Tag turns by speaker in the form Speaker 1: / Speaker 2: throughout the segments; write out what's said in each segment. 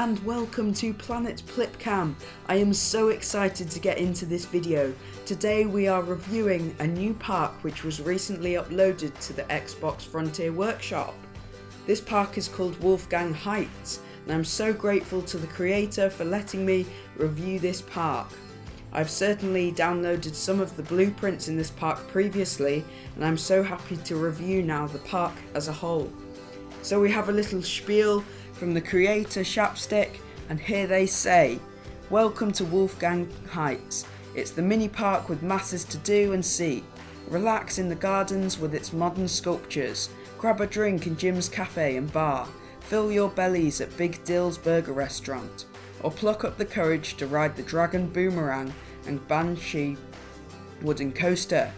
Speaker 1: and welcome to Planet Plipcam. I am so excited to get into this video. Today we are reviewing a new park which was recently uploaded to the Xbox Frontier Workshop. This park is called Wolfgang Heights, and I'm so grateful to the creator for letting me review this park. I've certainly downloaded some of the blueprints in this park previously, and I'm so happy to review now the park as a whole. So we have a little spiel from the creator Shapstik, and here they say, "Welcome to Wolfgang Heights. It's the mini park with masses to do and see. Relax in the gardens with its modern sculptures. Grab a drink in Jim's Café and bar. Fill your bellies at Big Dill's burger restaurant. Or pluck up the courage to ride the Dragon Boomerang and Banshee wooden coaster."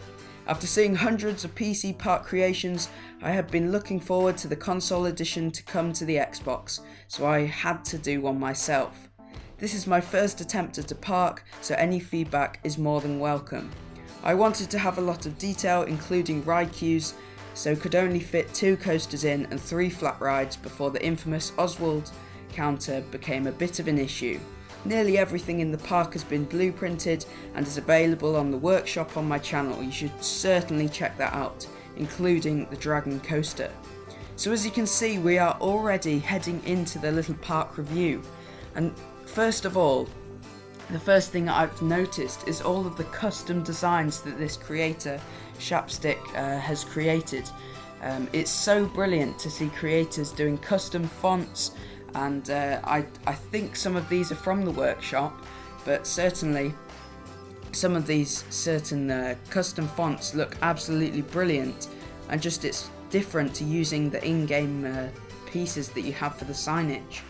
Speaker 1: After seeing hundreds of PC park creations, I had been looking forward to the console edition to come to the Xbox, so I had to do one myself. This is my first attempt at a park, so any feedback is more than welcome. I wanted to have a lot of detail, including ride queues, so could only fit 2 coasters in and 3 flat rides before the infamous Oswald counter became a bit of an issue. Nearly everything in the park has been blueprinted and is available on the workshop on my channel. You should certainly check that out, including the Dragon Coaster. So as you can see, we are already heading into the little park review. And first of all, the first thing I've noticed is all of the custom designs that this creator, Shapstik, has created. It's so brilliant to see creators doing custom fonts, and I think some of these are from the workshop, but certainly some of these custom fonts look absolutely brilliant, and just it's different to using the in-game pieces that you have for the signage.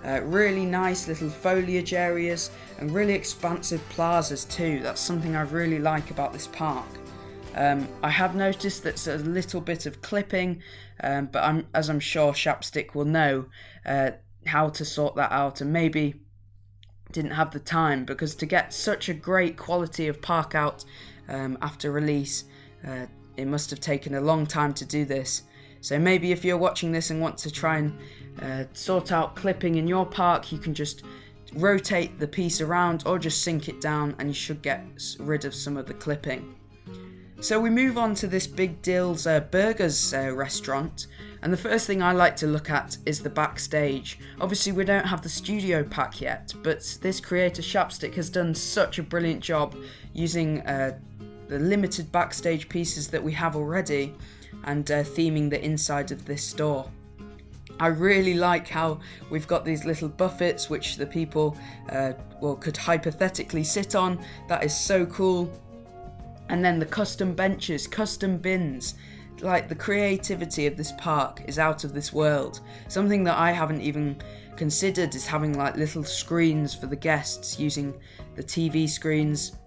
Speaker 1: Really nice little foliage areas and really expansive plazas too. That's something I really like about this park. I have noticed that's a little bit of clipping, but as I'm sure Shapstik will know how to sort that out, and maybe didn't have the time, because to get such a great quality of park out after release, it must have taken a long time to do this. So maybe if you're watching this and want to try and sort out clipping in your park, you can just rotate the piece around or just sink it down and you should get rid of some of the clipping. So we move on to this Big Dill's Burgers restaurant, and the first thing I like to look at is the backstage. Obviously we don't have the studio pack yet, but this creator Shapstik has done such a brilliant job using the limited backstage pieces that we have already and theming the inside of this store. I really like how we've got these little buffets which the people could hypothetically sit on. That is so cool. And then the custom benches, custom bins. Like, the creativity of this park is out of this world. Something that I haven't even considered is having like little screens for the guests using the TV screens.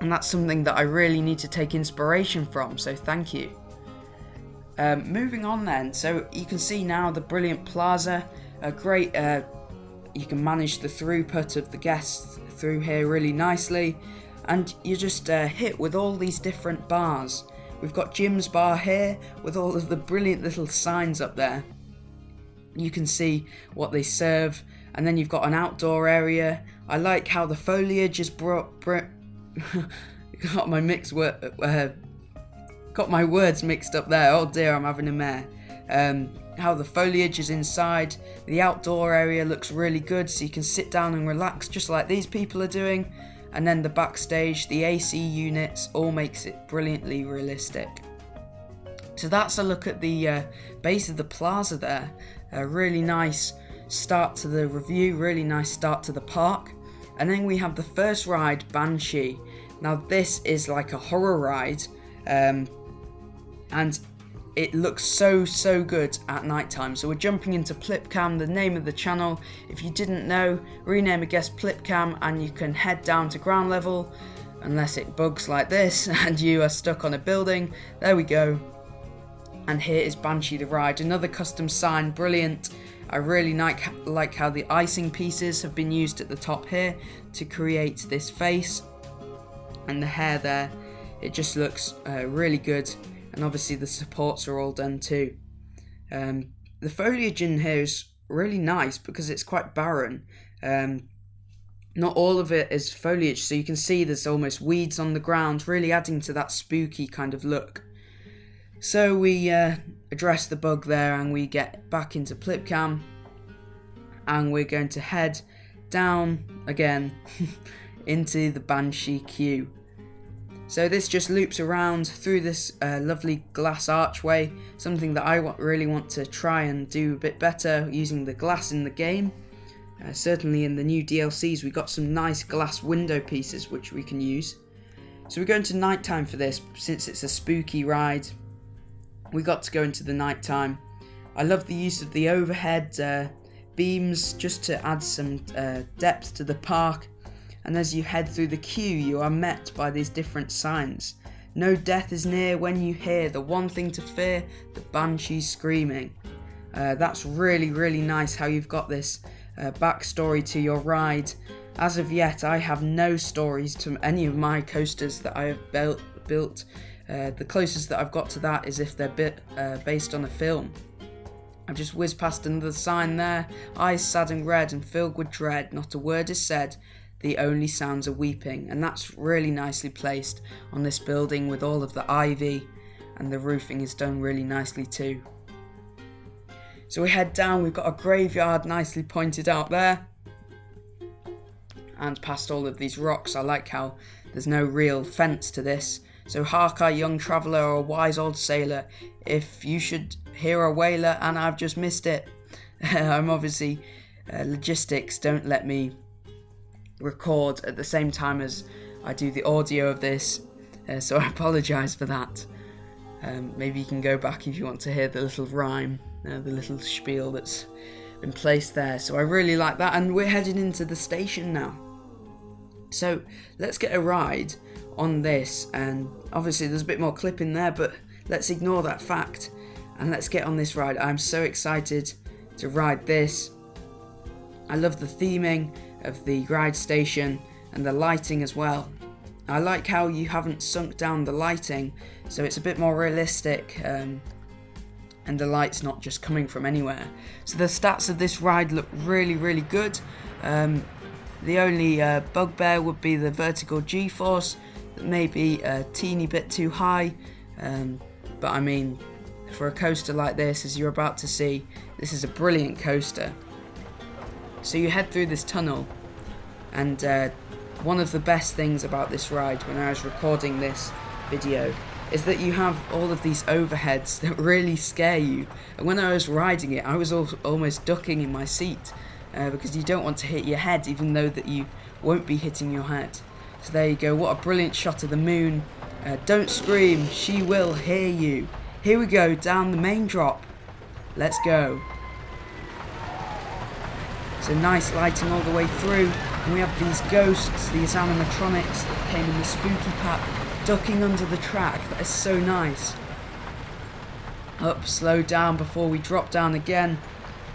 Speaker 1: And that's something that I really need to take inspiration from, so thank you. Moving on then, so you can see now the brilliant plaza. Great, you can manage the throughput of the guests through here really nicely. And you're just hit with all these different bars. We've got Jim's bar here with all of the brilliant little signs up there. You can see what they serve, and then you've got an outdoor area. I like how the foliage is got my words mixed up there. Oh dear, I'm having a mare. How the foliage is inside. The outdoor area looks really good, so you can sit down and relax just like these people are doing. And then the backstage, the AC units, all makes it brilliantly realistic. So that's a look at the base of the plaza there. A really nice start to the review, really nice start to the park. And then we have the first ride, Banshee. Now this is like a horror ride, and it looks so good at night time. So we're jumping into Plipcam, the name of the channel. If you didn't know, rename a guest Plipcam and you can head down to ground level, unless it bugs like this and you are stuck on a building. There we go. And here is Banshee the ride, another custom sign, brilliant. I really like how the icing pieces have been used at the top here to create this face, and the hair there, it just looks really good. And obviously the supports are all done too. The foliage in here is really nice because it's quite barren. Not all of it is foliage, so you can see there's almost weeds on the ground, really adding to that spooky kind of look. So we address the bug there and we get back into Plipcam, and we're going to head down again into the Banshee queue. So this just loops around through this lovely glass archway, something that I really want to try and do a bit better using the glass in the game. Certainly in the new DLCs we got some nice glass window pieces which we can use. So we're going to nighttime for this, since it's a spooky ride. We got to go into the nighttime. I love the use of the overhead beams just to add some depth to the park. And as you head through the queue, you are met by these different signs. No death is near when you hear the one thing to fear, the Banshee screaming. That's really, really nice how you've got this backstory to your ride. As of yet, I have no stories to any of my coasters that I have built. The closest that I've got to that is if they're based on a film. I've just whizzed past another sign there. Eyes sad and red and filled with dread, not a word is said. The only sounds are weeping, and that's really nicely placed on this building with all of the ivy, and the roofing is done really nicely too. So we head down, we've got a graveyard nicely pointed out there, and past all of these rocks. I like how there's no real fence to this. So hark our young traveller or wise old sailor, if you should hear a wailer and I've just missed it. I'm obviously, logistics don't let me record at the same time as I do the audio of this, so I apologise for that. Maybe you can go back if you want to hear the little rhyme, the little spiel that's been placed there. So I really like that, and we're heading into the station now. So let's get a ride on this, and obviously there's a bit more clip in there, but let's ignore that fact and let's get on this ride. I'm so excited to ride this. I love the theming of the ride station and the lighting as well. I like how you haven't sunk down the lighting, so it's a bit more realistic, and the light's not just coming from anywhere. So the stats of this ride look really, really good. The only bugbear would be the vertical G-force, that may be a teeny bit too high, but I mean, for a coaster like this, as you're about to see, this is a brilliant coaster. So you head through this tunnel, and one of the best things about this ride when I was recording this video is that you have all of these overheads that really scare you. And when I was riding it, I was almost ducking in my seat because you don't want to hit your head, even though that you won't be hitting your head. So there you go, what a brilliant shot of the moon. Don't scream, she will hear you. Here we go, down the main drop. Let's go. So nice lighting all the way through, and we have these ghosts, these animatronics that came in the spooky pack, ducking under the track. That is so nice. Up, slow down before we drop down again.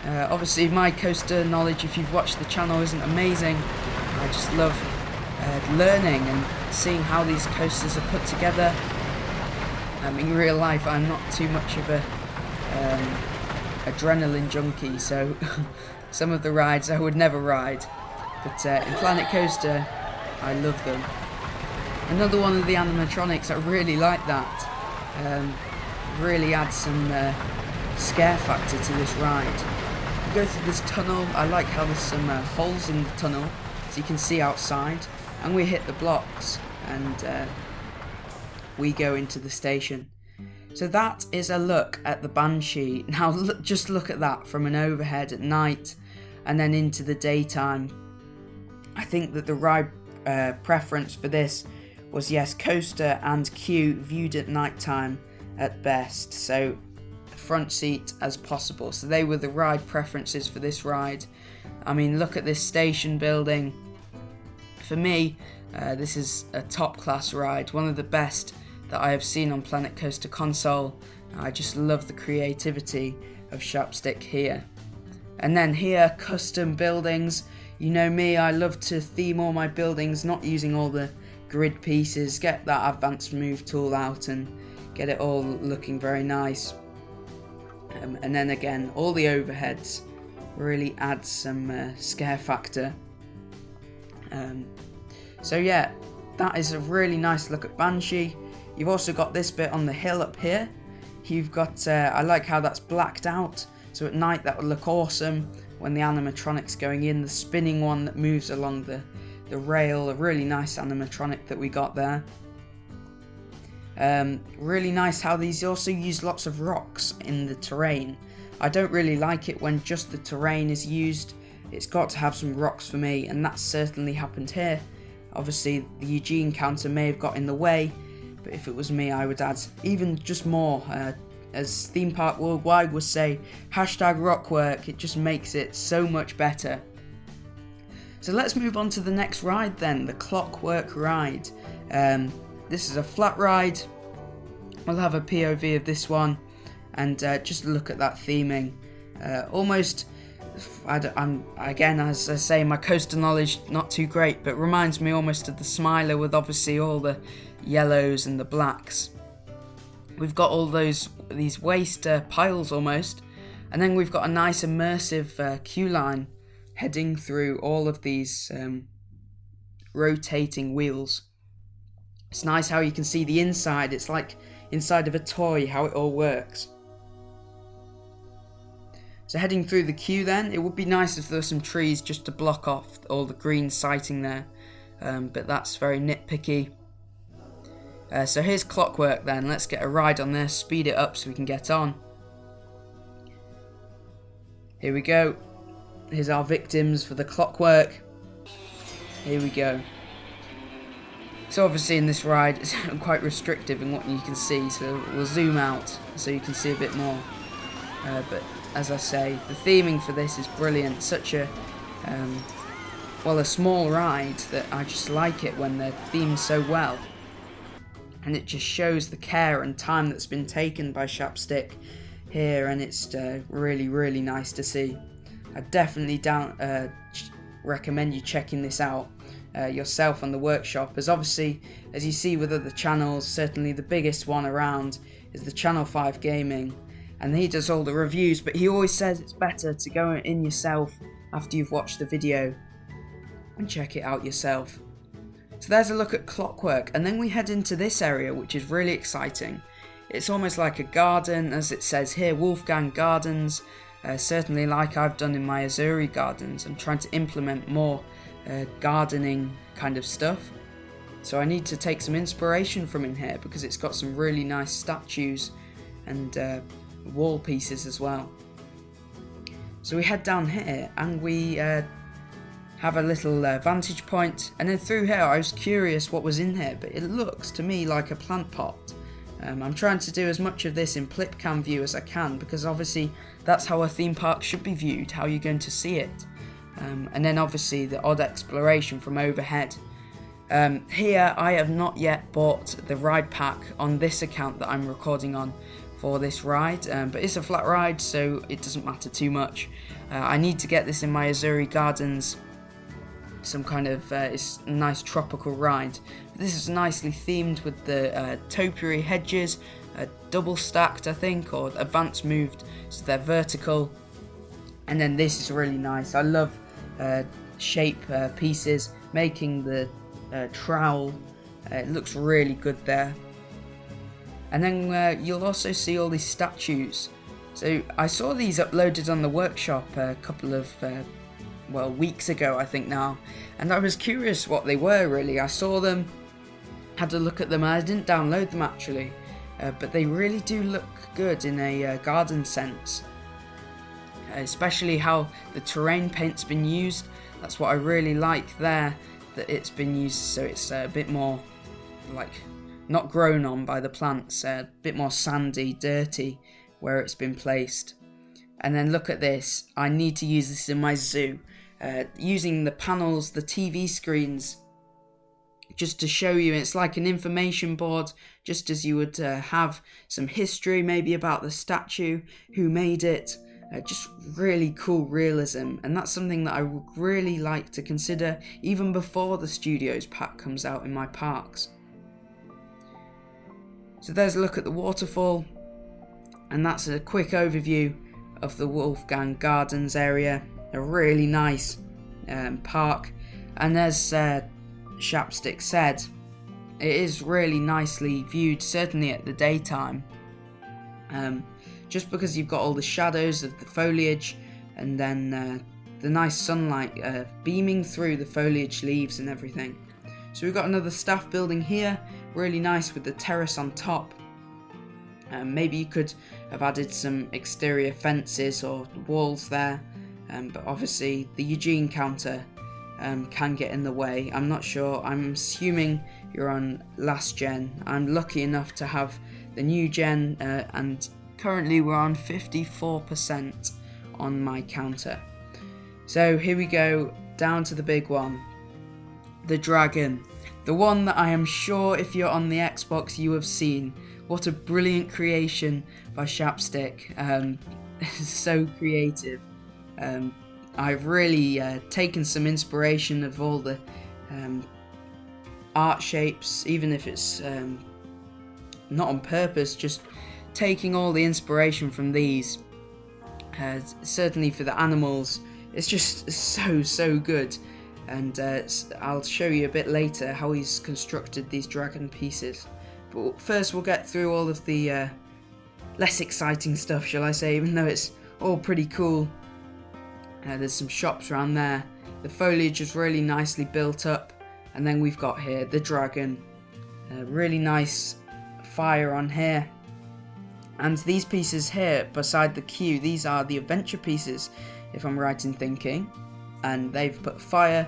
Speaker 1: Obviously my coaster knowledge, if you've watched the channel, isn't amazing. I just love learning and seeing how these coasters are put together. In real life I'm not too much of a adrenaline junkie, so some of the rides I would never ride, but in Planet Coaster I love them. Another one of the animatronics, I really like that. Really adds some scare factor to this ride. We go through this tunnel. I like how there's some holes in the tunnel so you can see outside, and we hit the blocks and we go into the station. So that is a look at the Banshee. Now just look at that from an overhead at night and then into the daytime. I think that the ride preference for this was, yes, coaster and queue viewed at nighttime at best, so front seat as possible. So they were the ride preferences for this ride. I mean, look at this station building. For me, this is a top class ride, one of the best that I have seen on Planet Coaster console. I just love the creativity of Shapstik here. And then here, custom buildings. You know me, I love to theme all my buildings, not using all the grid pieces. Get that advanced move tool out and get it all looking very nice. And then again, all the overheads. really adds some scare factor. So yeah, that is a really nice look at Banshee. You've also got this bit on the hill up here. You've got, I like how that's blacked out, so at night that would look awesome when the animatronic's going in. The spinning one that moves along the rail, a really nice animatronic that we got there. Really nice how these also use lots of rocks in the terrain. I don't really like it when just the terrain is used. It's got to have some rocks for me, and that's certainly happened here. Obviously the Eugene counter may have got in the way, but if it was me I would add even just more. As Theme Park Worldwide would say, #rockwork, it just makes it so much better. So let's move on to the next ride then, the Clockwork Ride. This is a flat ride. We'll have a POV of this one, and just look at that theming. Almost, again, as I say, my coaster knowledge not too great, but reminds me almost of the Smiler with obviously all the yellows and the blacks. We've got all these waste piles almost, and then we've got a nice immersive queue line heading through all of these rotating wheels. It's nice how you can see the inside. It's like inside of a toy, how it all works. So heading through the queue then, it would be nice if there were some trees just to block off all the green sighting there, but that's very nitpicky. So here's Clockwork then. Let's get a ride on there, speed it up so we can get on. Here we go. Here's our victims for the Clockwork. Here we go. So obviously in this ride it's quite restrictive in what you can see, so we'll zoom out so you can see a bit more. But as I say, the theming for this is brilliant. Such a a small ride that I just like it when they're themed so well. And it just shows the care and time that's been taken by Shapstik here, and it's really, really nice to see. I definitely recommend you checking this out yourself on the workshop, as obviously, as you see with other channels, certainly the biggest one around is the Channel 5 Gaming, and he does all the reviews, but he always says it's better to go in yourself after you've watched the video and check it out yourself. So there's a look at Clockwork, and then we head into this area, which is really exciting. It's almost like a garden, as it says here, Wolfgang Gardens. Certainly like I've done in my Azuri gardens. I'm trying to implement more gardening kind of stuff. So I need to take some inspiration from in here, because it's got some really nice statues and wall pieces as well. So we head down here and we have a little vantage point, and then through here I was curious what was in here, but it looks to me like a plant pot. I'm trying to do as much of this in Plipcam view as I can, because obviously that's how a theme park should be viewed, how you're going to see it. And then obviously the odd exploration from overhead. Here I have not yet bought the ride pack on this account that I'm recording on for this ride, but it's a flat ride so it doesn't matter too much. I need to get this in my Azuri gardens, some kind of it's a nice tropical ride. This is nicely themed with the topiary hedges, double stacked I think, or advanced moved, so they're vertical. And then this is really nice. I love shape pieces, making the trowel. It looks really good there. And then you'll also see all these statues. So I saw these uploaded on the workshop a couple of weeks ago I think now, and I was curious what they were really. I saw them, had a look at them, and I didn't download them actually, but they really do look good in a garden sense, especially how the terrain paint's been used. That's what I really like there, that it's been used so it's a bit more like not grown on by the plants, a bit more sandy, dirty where it's been placed. And then look at this, I need to use this in my zoo, using the panels, the TV screens, just to show you. It's like an information board, just as you would have some history maybe about the statue, who made it, just really cool realism. And that's something that I would really like to consider even before the Studios pack comes out in my parks. So there's a look at the waterfall, and that's a quick overview of the Wolfgang Gardens area. A really nice park, and as Shapstik said, it is really nicely viewed, certainly at the daytime, just because you've got all the shadows of the foliage, and then the nice sunlight beaming through the foliage, leaves and everything. So we've got another staff building here, really nice with the terrace on top. Maybe you could have added some exterior fences or walls there, but obviously the Eugene counter can get in the way. I'm not sure. I'm assuming you're on last gen. I'm lucky enough to have the new gen, and currently we're on 54% on my counter. So here we go, down to the big one, the dragon. The one that I am sure if you're on the Xbox you have seen. What a brilliant creation by Shapstik. So creative. I've really taken some inspiration of all the art shapes, even if it's not on purpose, just taking all the inspiration from these. Certainly for the animals, it's just so good. And I'll show you a bit later how he's constructed these dragon pieces. But first we'll get through all of the less exciting stuff, shall I say, even though it's all pretty cool. There's some shops around there. The foliage is really nicely built up. And then we've got here the dragon. Really nice fire on here. And these pieces here beside the queue, these are the adventure pieces, if I'm right in thinking. And they've put fire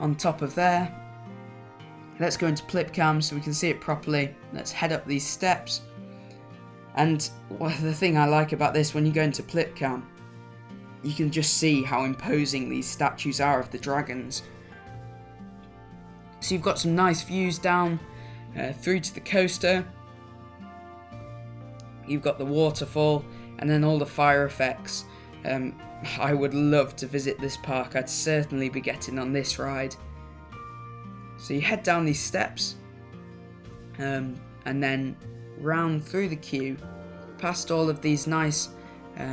Speaker 1: on top of there. Let's go into Plipcam so we can see it properly. Let's head up these steps. And the thing I like about this, when you go into Plipcam, you can just see how imposing these statues are of the dragons. So you've got some nice views down through to the coaster. You've got the waterfall and then all the fire effects. I would love to visit this park. I'd certainly be getting on this ride. So you head down these steps and then round through the queue, past all of these nice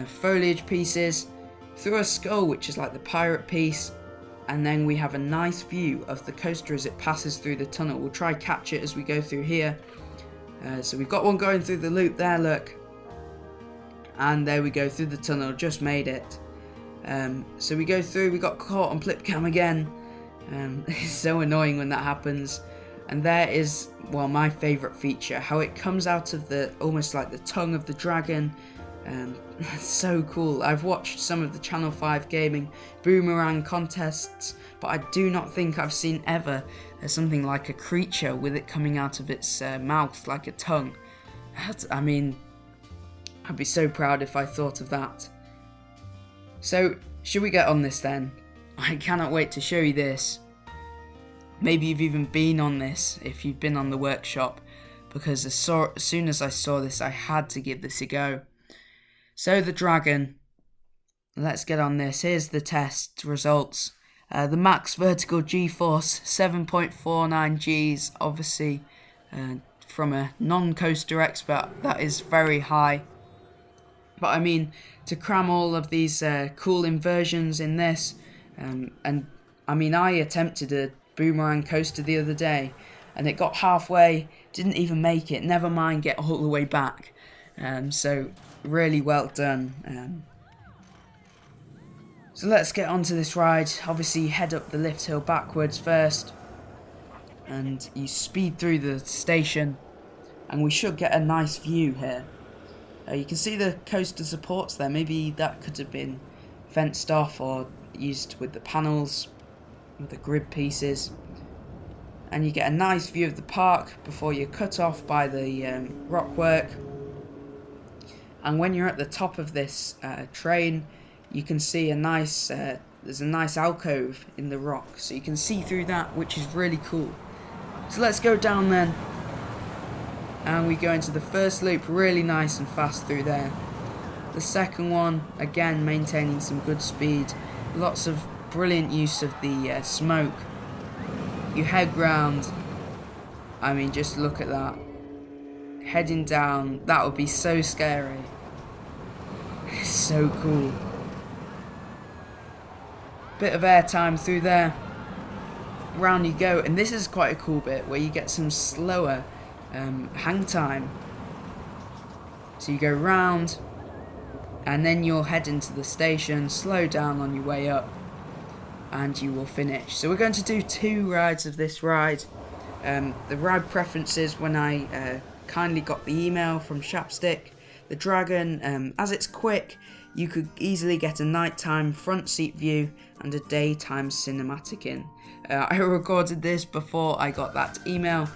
Speaker 1: foliage pieces, through a skull which is like the pirate piece, and then we have a nice view of the coaster as it passes through the tunnel. We'll try catch it as we go through here. So we've got one going through the loop there, look. And there we go, through the tunnel, just made it. So we go through, we got caught on Plipcam again. It's so annoying when that happens. And there is, well, my favourite feature, how it comes out of the, almost like the tongue of the dragon. It's so cool. I've watched some of the Channel 5 gaming Boomerang contests, but I do not think I've seen ever something like a creature with it coming out of its mouth like a tongue. I mean, I'd be so proud if I thought of that. So, should we get on this then? I cannot wait to show you this. Maybe you've even been on this if you've been on the workshop, because as soon as I saw this I had to give this a go. So the dragon, let's get on this. Here's the test results. The max vertical G-force 7.49 Gs, obviously from a non-coaster expert that is very high. But I mean, to cram all of these cool inversions in this, and I mean, I attempted a Boomerang coaster the other day and it got halfway, didn't even make it, never mind get all the way back. So really well done. So let's get onto this ride. Obviously you head up the lift hill backwards first and you speed through the station, and we should get a nice view here. You can see the coaster supports there. Maybe that could have been fenced off or used with the panels, with the grid pieces. And you get a nice view of the park before you're cut off by the rockwork. And when you're at the top of this train, you can see a nice, there's a nice alcove in the rock. So you can see through that, which is really cool. So let's go down then. And we go into the first loop, really nice and fast through there. The second one, again maintaining some good speed. Lots of brilliant use of the smoke. You head round. I mean, just look at that. Heading down, that would be so scary. It's so cool. Bit of airtime through there. Round you go, and this is quite a cool bit where you get some slower hang time. So you go round, and then you'll head into the station, slow down on your way up, and you will finish. So we're going to do 2 rides of this ride. The ride preferences, when I kindly got the email from Shapstik, the Dragon, as it's quick, you could easily get a nighttime front seat view and a daytime cinematic in. I recorded this before I got that email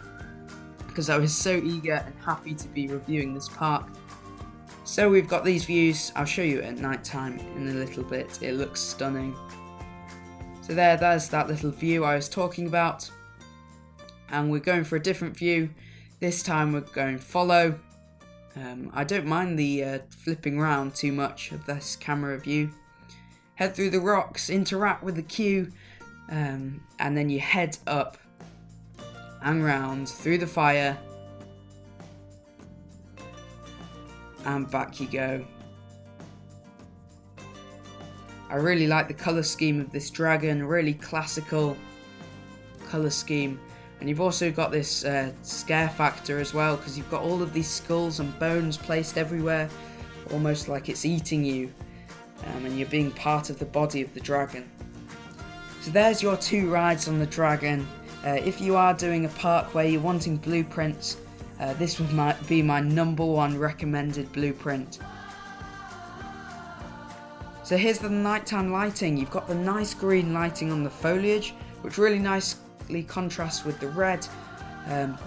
Speaker 1: because I was so eager and happy to be reviewing this park. So we've got these views. I'll show you at night time in a little bit. It looks stunning. So there's that little view I was talking about. And we're going for a different view. This time we're going follow. I don't mind the flipping round too much of this camera view. Head through the rocks, interact with the queue, and then you head up and round through the fire, and back you go. I really like the colour scheme of this dragon, really classical colour scheme. And you've also got this scare factor as well, because you've got all of these skulls and bones placed everywhere, almost like it's eating you, and you're being part of the body of the dragon. So there's your 2 rides on the dragon. If you are doing a park where you're wanting blueprints, this would be my #1 recommended blueprint. So here's the nighttime lighting. You've got the nice green lighting on the foliage, which really nicely contrasts with the red.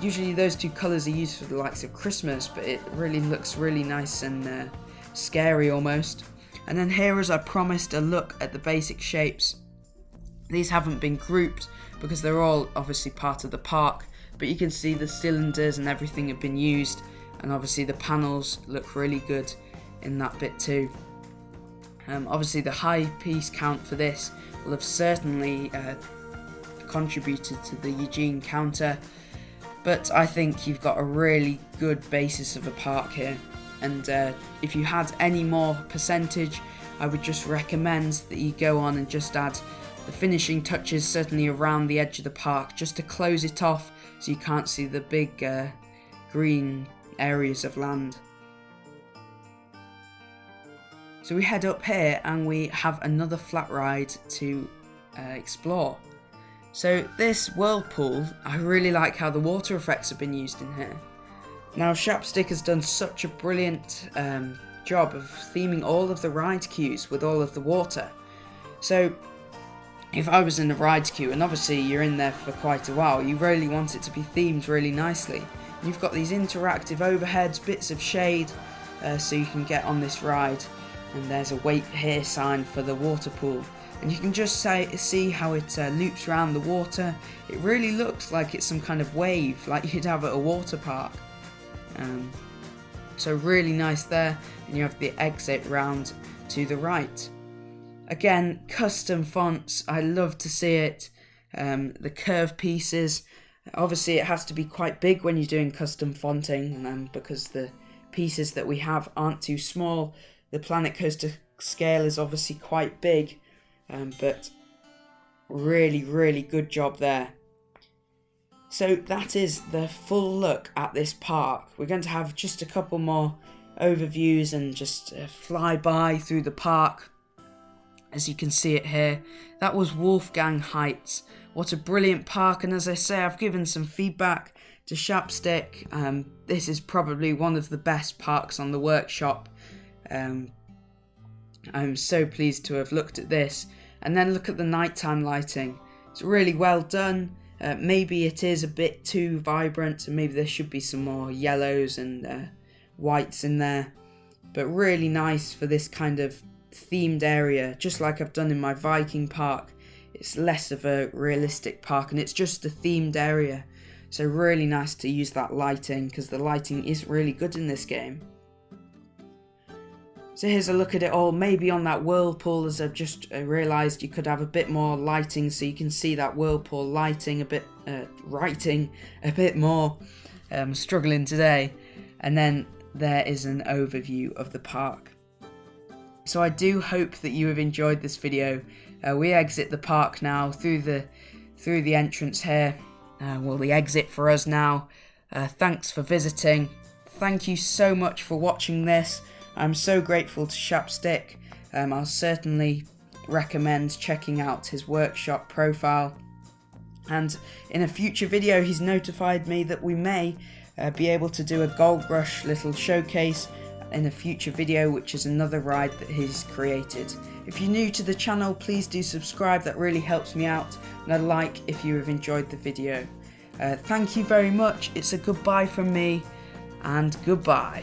Speaker 1: Usually those 2 colours are used for the likes of Christmas, but it really looks really nice and scary almost. And then here, as I promised, a look at the basic shapes. These haven't been grouped because they're all obviously part of the park, but you can see the cylinders and everything have been used, and obviously the panels look really good in that bit too. Obviously the high piece count for this will have certainly contributed to the Eugene counter, but I think you've got a really good basis of a park here, and if you had any more percentage, I would just recommend that you go on and just add the finishing touches, certainly around the edge of the park, just to close it off so you can't see the big green areas of land. So we head up here and we have another flat ride to explore. So this Whirlpool, I really like how the water effects have been used in here. Now Shapstik has done such a brilliant job of theming all of the ride queues with all of the water. So if I was in a ride queue, and obviously you're in there for quite a while, you really want it to be themed really nicely. You've got these interactive overheads, bits of shade, so you can get on this ride. And there's a wait here sign for the water pool. And you can just see how it loops around the water. It really looks like it's some kind of wave, like you'd have at a water park. So really nice there. And you have the exit round to the right. Again, custom fonts, I love to see it. The curved pieces, obviously it has to be quite big when you're doing custom fonting, because the pieces that we have aren't too small. The Planet Coaster scale is obviously quite big, but really, really good job there. So that is the full look at this park. We're going to have just a couple more overviews and just fly by through the park. As you can see it here, that was Wolfgang Heights. What a brilliant park, and as I say, I've given some feedback to Shapstik. This is probably one of the best parks on the workshop. I'm so pleased to have looked at this. And then look at the nighttime lighting. It's really well done. Maybe it is a bit too vibrant, and maybe there should be some more yellows and whites in there. But really nice for this kind of themed area, just like I've done in my Viking park. It's less of a realistic park and it's just a themed area, so really nice to use that lighting, because the lighting is really good in this game. So here's a look at it all. Maybe on that Whirlpool, as I've just realised, you could have a bit more lighting so you can see that Whirlpool lighting a bit, writing a bit more. I'm struggling today. And then there is an overview of the park. So I do hope that you have enjoyed this video. We exit the park now through the entrance here. Well, the exit for us now. Thanks for visiting. Thank you so much for watching this. I'm so grateful to Shapstik. I'll certainly recommend checking out his workshop profile. And in a future video, he's notified me that we may be able to do a Gold Rush little showcase in a future video, which is another ride that he's created. If you're new to the channel, please do subscribe. That really helps me out. And a like if you have enjoyed the video. Thank you very much. It's a goodbye from me, and goodbye.